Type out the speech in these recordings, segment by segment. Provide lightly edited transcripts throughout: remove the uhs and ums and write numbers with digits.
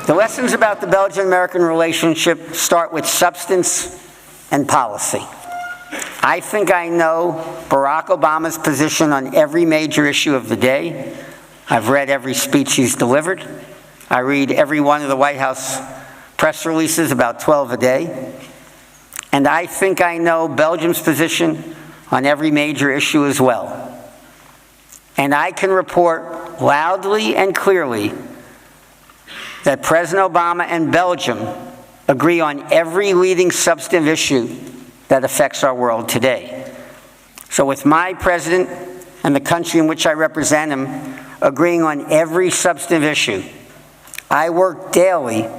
The lessons about the Belgian-American relationship start with substance and policy. I think I know Barack Obama's position on every major issue of the day. I've read every speech he's delivered. I read every one of the White House press releases, about 12 a day. And I think I know Belgium's position on every major issue as well. And I can report loudly and clearly that President Obama and Belgium agree on every leading substantive issue that affects our world today. So with my president and the country in which I represent him agreeing on every substantive issue, I work daily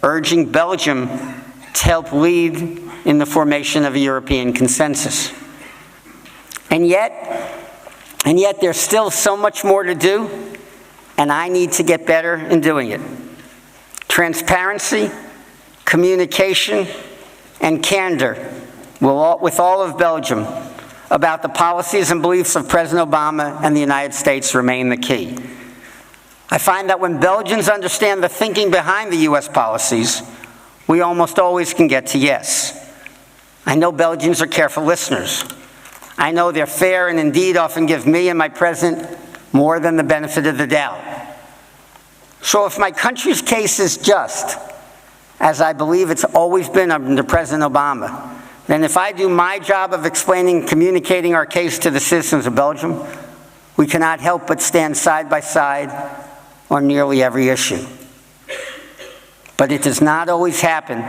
urging Belgium to help lead in the formation of a European consensus. And yet there's still so much more to do, and I need to get better in doing it. Transparency, communication, and candor with all of Belgium about the policies and beliefs of President Obama and the United States remain the key. I find that when Belgians understand the thinking behind the U.S. policies, we almost always can get to yes. I know Belgians are careful listeners. I know they're fair and indeed often give me and my president more than the benefit of the doubt. So if my country's case is just, as I believe it's always been under President Obama, then if I do my job of explaining, communicating our case to the citizens of Belgium, we cannot help but stand side by side on nearly every issue. But it does not always happen,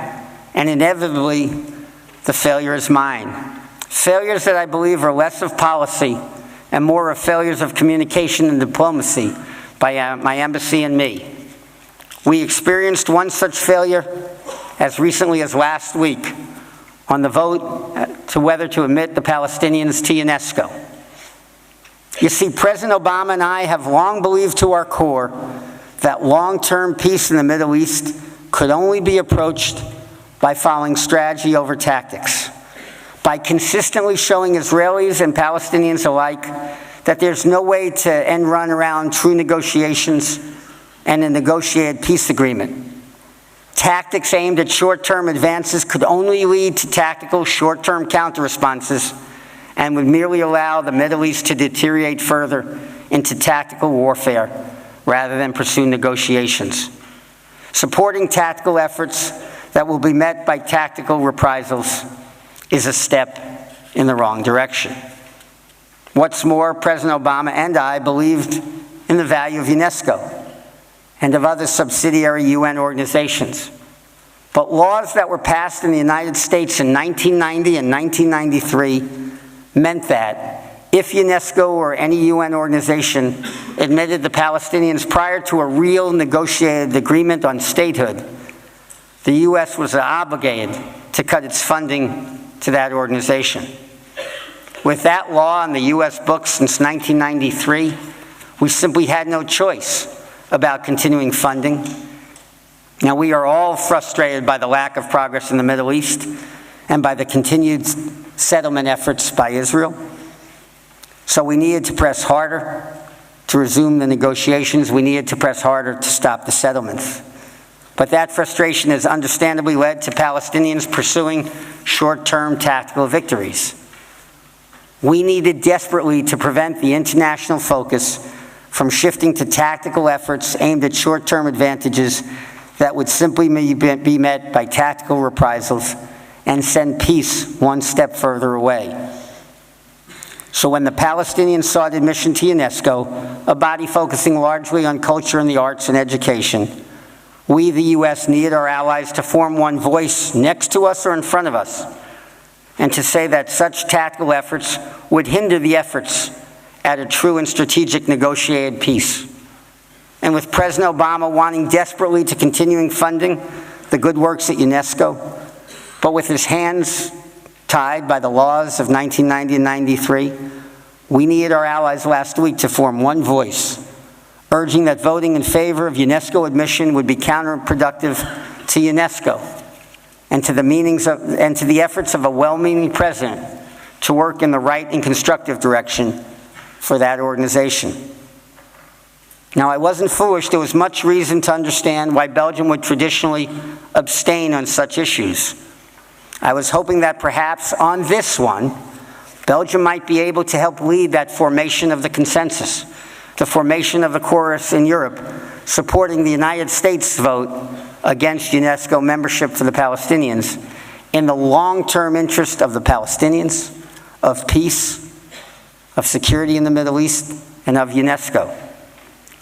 and inevitably, the failure is mine. Failures that I believe are less of policy and more of failures of communication and diplomacy by my embassy and me. We experienced one such failure as recently as last week on the vote to whether to admit the Palestinians to UNESCO. You see, President Obama and I have long believed to our core that long-term peace in the Middle East could only be approached by following strategy over tactics, by consistently showing Israelis and Palestinians alike that there's no way to end run around true negotiations and a negotiated peace agreement. Tactics aimed at short-term advances could only lead to tactical short-term counter-responses and would merely allow the Middle East to deteriorate further into tactical warfare rather than pursue negotiations. Supporting tactical efforts that will be met by tactical reprisals is a step in the wrong direction. What's more, President Obama and I believed in the value of UNESCO and of other subsidiary UN organizations. But laws that were passed in the United States in 1990 and 1993 meant that if UNESCO or any UN organization admitted the Palestinians prior to a real negotiated agreement on statehood, the U.S. was obligated to cut its funding to that organization. With that law on the U.S. books since 1993, we simply had no choice about continuing funding. Now, we are all frustrated by the lack of progress in the Middle East and by the continued settlement efforts by Israel. So we needed to press harder to resume the negotiations. We needed to press harder to stop the settlements. But that frustration has understandably led to Palestinians pursuing short-term tactical victories. We needed desperately to prevent the international focus from shifting to tactical efforts aimed at short-term advantages that would simply be met by tactical reprisals and send peace one step further away. So when the Palestinians sought admission to UNESCO, a body focusing largely on culture and the arts and education, we, the U.S., needed our allies to form one voice next to us or in front of us, and to say that such tactical efforts would hinder the efforts at a true and strategic negotiated peace. And with President Obama wanting desperately to continuing funding the good works at UNESCO, but with his hands tied by the laws of 1990 and 93, we needed our allies last week to form one voice, urging that voting in favor of UNESCO admission would be counterproductive to UNESCO and to the efforts of a well-meaning president to work in the right and constructive direction for that organization. Now, I wasn't foolish. There was much reason to understand why Belgium would traditionally abstain on such issues. I was hoping that perhaps on this one, Belgium might be able to help lead that formation of the consensus, the formation of the chorus in Europe, supporting the United States vote against UNESCO membership for the Palestinians in the long-term interest of the Palestinians, of peace, of security in the Middle East, and of UNESCO.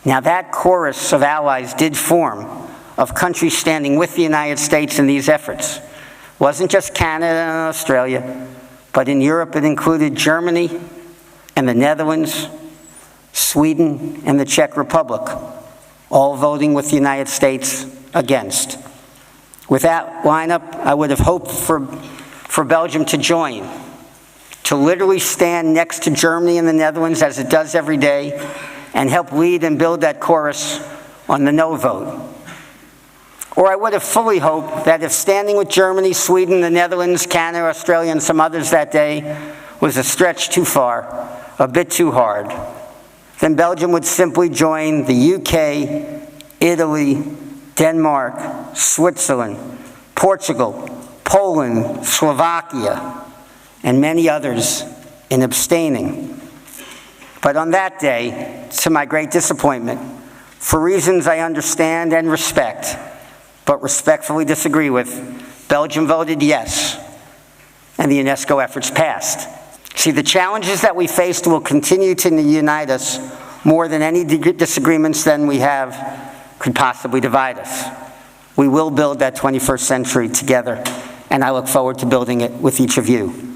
Now, that chorus of allies did form, of countries standing with the United States in these efforts. It wasn't just Canada and Australia, but in Europe it included Germany and the Netherlands, Sweden and the Czech Republic, all voting with the United States against. With that lineup, I would have hoped for Belgium to join, to literally stand next to Germany and the Netherlands as it does every day, and help lead and build that chorus on the no vote. Or I would have fully hoped that if standing with Germany, Sweden, the Netherlands, Canada, Australia, and some others that day was a stretch too far, a bit too hard, then Belgium would simply join the UK, Italy, Denmark, Switzerland, Portugal, Poland, Slovakia, and many others in abstaining. But on that day, to my great disappointment, for reasons I understand and respect, but respectfully disagree with, Belgium voted yes, and the UNESCO efforts passed. See, the challenges that we faced will continue to unite us more than any disagreements than we have could possibly divide us. We will build that 21st century together, and I look forward to building it with each of you.